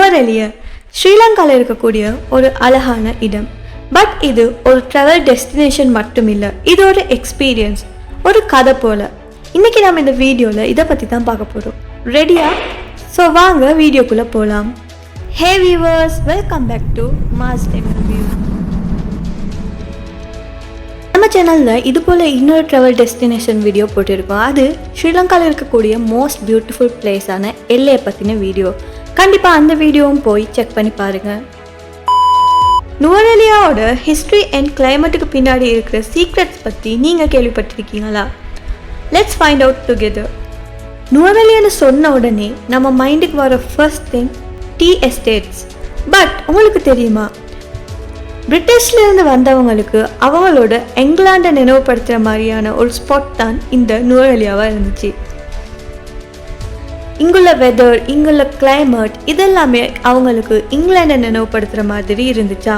நுவரெலியா ஸ்ரீலங்காவில் இருக்கக்கூடிய ஒரு அழகான இடம். பட் இது ஒரு ட்ராவல் டெஸ்டினேஷன் மட்டும் இல்லை, இது ஒரு எக்ஸ்பீரியன்ஸ், ஒரு கதை போல். இன்றைக்கி நம்ம இந்த வீடியோவில் இதை பற்றி தான் பார்க்க போகிறோம். ரெடியா? ஸோ வாங்க வீடியோக்குள்ளே போகலாம். Hey viewers, welcome back to mass time review. நம்ம சேனலில் இது போல் இன்னொரு ட்ராவல் டெஸ்டினேஷன் வீடியோ போட்டிருக்கோம். அது ஸ்ரீலங்காவில் இருக்கக்கூடிய மோஸ்ட் பியூட்டிஃபுல் பிளேஸான எல்லையை பற்றின வீடியோ. கண்டிப்பாக அந்த வீடியோவும் போய் செக் பண்ணி பாருங்கள். நுவரெலியாவோட ஹிஸ்ட்ரி அண்ட் கிளைமேட்டுக்கு பின்னாடி இருக்கிற சீக்ரெட்ஸ் பற்றி நீங்கள் கேள்விப்பட்டிருக்கீங்களா? Let's find out together. நுவரெலியான்னு சொன்ன உடனே நம்ம மைண்டுக்கு வர first thing tea estates. But உங்களுக்கு தெரியுமா, பிரிட்டிஷ்லேருந்து வந்தவங்களுக்கு அவங்களோட இங்கிலாண்டை நினைவுபடுத்துகிற மாதிரியான ஒரு ஸ்பாட் தான் இந்த நுவரெலியாவாக இருந்துச்சு. இங்குள்ள வெதர், இங்குள்ள கிளைமேட் இதெல்லாமே அவங்களுக்கு இங்கிலாண்டை நினைவுபடுத்துகிற மாதிரி இருந்துச்சா.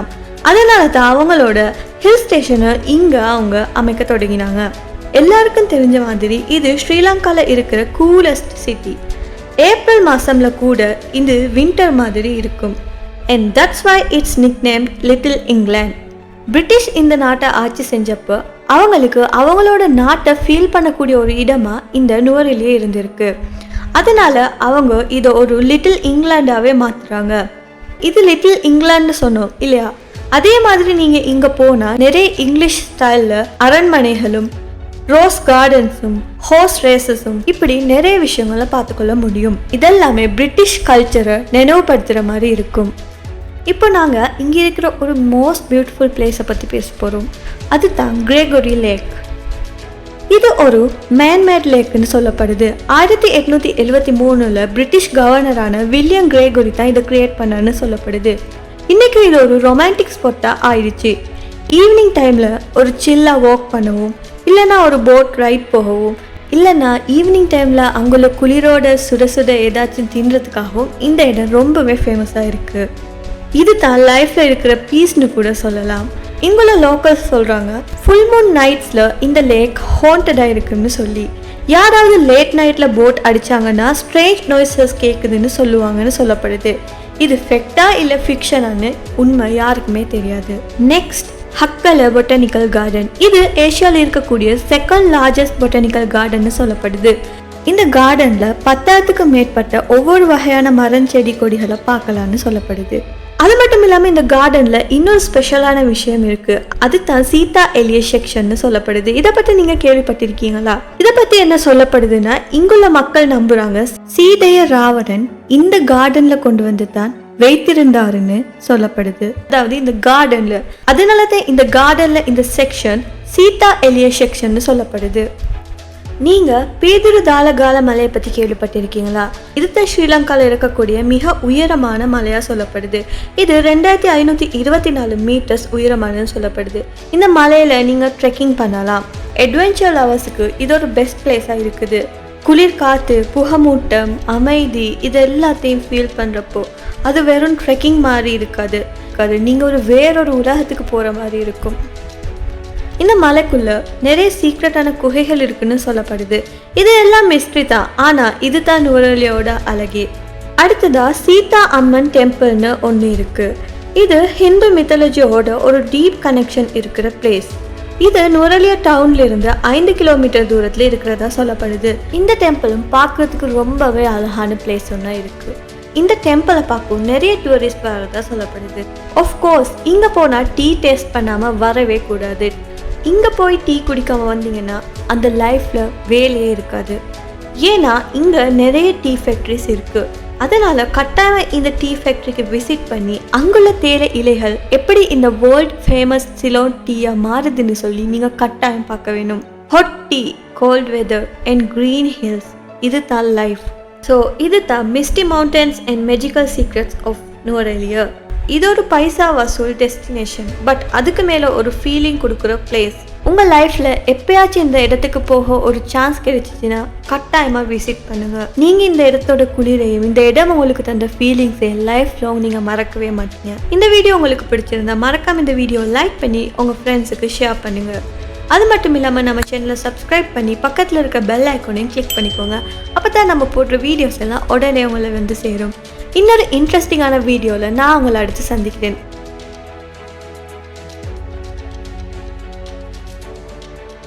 அதனால தான் அவங்களோட ஹில் ஸ்டேஷனை இங்கே அவங்க அமைக்க தொடங்கினாங்க. எல்லாருக்கும் தெரிஞ்ச மாதிரி இது ஸ்ரீலங்காவில் இருக்கிற கூலஸ்ட் சிட்டி. ஏப்ரல் மாதமில் கூட இது வின்டர் மாதிரி இருக்கும். And that's why it's nicknamed Little England. British இந்த நாட்டை ஆட்சி செஞ்சப்போ அவங்களுக்கு அவங்களோட நாட்டை ஃபீல் பண்ணக்கூடிய ஒரு இடமா இந்த நுவரெலியா இருந்திருக்கு. அதனால அவங்க இதை ஒரு லிட்டில் இங்கிலாண்டாவே மாற்றுறாங்க. இது லிட்டில் இங்கிலாந்து சொன்னோம் இல்லையா? அதே மாதிரி நீங்கள் இங்கே போனால் நிறைய இங்கிலீஷ் ஸ்டைலில் அரண்மனைகளும் ரோஸ் கார்டன்ஸும் ஹார்ஸ் ரேசஸும் இப்படி நிறைய விஷயங்களை பார்த்துக்கொள்ள முடியும். இதெல்லாமே பிரிட்டிஷ் கல்ச்சரை நினைவுபடுத்துகிற மாதிரி இருக்கும். இப்போ நாங்கள் இங்கே இருக்கிற ஒரு மோஸ்ட் பியூட்டிஃபுல் பிளேஸை பற்றி பேச போகிறோம். அதுதான் கிரேகோரி லேக். இது ஒரு மேன்மேட் லேக்குன்னு சொல்லப்படுது. 1873 பிரிட்டிஷ் கவர்னரான வில்லியம் கிரேகோரி தான் இதை கிரியேட் பண்ணான்னு சொல்லப்படுது. இன்றைக்கி இது ஒரு ரொமான்டிக் ஸ்பாட்டாக ஆயிடுச்சு. ஈவினிங் டைமில் ஒரு சில்லாக வாக் பண்ணவும், இல்லைன்னா ஒரு போட் ரைட் போகவும், இல்லைன்னா ஈவினிங் டைமில் அங்குள்ள குளிரோட சுட சுட ஏதாச்சும் தின்றதுக்காகவும் இந்த இடம் ரொம்பவே ஃபேமஸாக இருக்குது. இது தான் லைஃப்பில் இருக்கிற பீஸ்னு கூட சொல்லலாம். இங்குள்ள லோக்கல்ஸ் சொல்கிறாங்க, ஃபுல் மூன் நைட்ஸில் இந்த லேக் ஹாண்டடாக இருக்குன்னு சொல்லி. யாராவது லேட் நைட்டில் போட் அடித்தாங்கன்னா ஸ்ட்ரேஞ்ச் நாய்ஸஸ் கேட்குதுன்னு சொல்லுவாங்கன்னு சொல்லப்படுது. இது ஃபெக்டா இல்லை ஃபிக்ஷனான்னு உண்மை யாருக்குமே தெரியாது. Next, Hakgala botanical garden. இது ஏஷியாவில் இருக்கக்கூடிய செகண்ட் லார்ஜஸ்ட் பொட்டானிக்கல் கார்டன்னு சொல்லப்படுது. இந்த கார்டனில் 10,000க்கு மேற்பட்ட ஒவ்வொரு வகையான மரம் செடி கொடிகளை பார்க்கலான்னு சொல்லப்படுது. அது மட்டும் இல்லாமல் இந்த கார்டனில் இன்னொரு ஸ்பெஷலான விஷயம் இருக்குது. அதுதான் சீதா எலிய செக்ஷன்னு சொல்லப்படுது. இதை பற்றி நீங்கள் கேள்விப்பட்டிருக்கீங்களா? இதை பற்றி என்ன சொல்லப்படுதுன்னா, இங்குள்ள மக்கள் நம்புகிறாங்க சீதைய ராவணன் இந்த கார்டனில் கொண்டு வந்து தான் வைத்திருந்தாருன்னு சொல்லப்படுது. அதாவது இந்த கார்டன்ல, அதனால தான் இந்த கார்டன்ல இந்த செக்ஷன் சீதா எலிய செக்ஷன் சொல்லப்படுது. நீங்க பேதுரு தாலகால மலையை பத்தி கேள்விப்பட்டிருக்கீங்களா? இதுதான் ஸ்ரீலங்காவில் இருக்கக்கூடிய மிக உயரமான மலையா சொல்லப்படுது. இது 2524 மீட்டர்ஸ் உயரமானு சொல்லப்படுது. இந்த மலையில நீங்க ட்ரெக்கிங் பண்ணலாம். அட்வென்ச்சர் லவர்ஸுக்கு இது ஒரு பெஸ்ட் பிளேஸா இருக்குது. குளிர் காற்று, புகமூட்டம், அமைதி இது எல்லாத்தையும் ஃபீல் பண்ணுறப்போ அது வெறும் ட்ரெக்கிங் மாதிரி இருக்காது. நீங்கள் ஒரு வேறொரு உலகத்துக்கு போகிற மாதிரி இருக்கும். இந்த மலைக்குள்ள நிறைய சீக்ரெட்டான குகைகள் இருக்குன்னு சொல்லப்படுது. இது எல்லாம் மிஸ்ட்ரி தான், ஆனால் இது தான் நுவரெலியாவோட அழகே. அடுத்ததா சீதா அம்மன் டெம்பிள்னு ஒன்று இருக்கு. இது ஹிந்து மித்தாலஜியோட ஒரு டீப் கனெக்ஷன் இருக்கிற பிளேஸ். இது நுவரெலியா டவுன்ல இருந்து 5 கிலோமீட்டர் தூரத்துல இருக்கிறதா சொல்லப்படுது. இந்த டெம்பிளும் பார்க்கறதுக்கு ரொம்பவே அழகான பிளேஸ் ஒன்றா இருக்கு. இந்த டெம்பிளை பார்க்கும் நிறைய டூரிஸ்ட் வரதா சொல்லப்படுது. ஆஃப்கோர்ஸ் இங்கே போனால் டீ டேஸ்ட் பண்ணாமல் வரவே கூடாது. இங்கே போய் டீ குடிக்காமல் வந்தீங்கன்னா அந்த லைஃப்பில் வேலையே இருக்காது. ஏன்னா இங்கே நிறைய டீ ஃபேக்ட்ரிஸ் இருக்குது. அதனால் கட்டாயம் இந்த டீ ஃபேக்ட்ரிக்கு விசிட் பண்ணி அங்குள்ள தேயிலை இலைகள் எப்படி இந்த வேர்ல்ட் ஃபேமஸ் சிலோன் டீயாக மாறுதுன்னு சொல்லி நீங்கள் கட்டாயம் பார்க்க வேணும். Hot tea, cold weather and green hills, இது தான் லைஃப். ஸோ இது தான் misty mountains and magical secrets of Nuwara Eliya. இது ஒரு பைசா வசூல் டெஸ்டினேஷன், பட் அதுக்கு மேலே ஒரு ஃபீலிங் கொடுக்குற பிளேஸ். உங்கள் லைஃப்பில் எப்பயாச்சும் இந்த இடத்துக்கு போக ஒரு சான்ஸ் கிடைச்சிச்சின்னா கட்டாயமாக விசிட் பண்ணுங்கள். நீங்கள் இந்த இடத்தோட குளிரையும் இந்த இடம் உங்களுக்கு தந்த ஃபீலிங்ஸையும் லைஃப் லாங் நீங்கள் மறக்கவே மாட்டீங்க. இந்த வீடியோ உங்களுக்கு பிடிச்சிருந்தா மறக்காம இந்த வீடியோ லைக் பண்ணி உங்கள் ஃப்ரெண்ட்ஸுக்கு ஷேர் பண்ணுங்கள். அது மட்டும் இல்லாமல் நம்ம சேனலை சப்ஸ்கிரைப் பண்ணி பக்கத்தில் இருக்க பெல் ஐக்கானையும் கிளிக் பண்ணிக்கோங்க. அப்போ தான் நம்ம போடுற வீடியோஸ் எல்லாம் உடனே உங்களை வந்து சேரும். இன்னொரு இன்ட்ரெஸ்டிங்கான வீடியோவில் நான் உங்களை அடுத்து சந்திக்கிறேன்.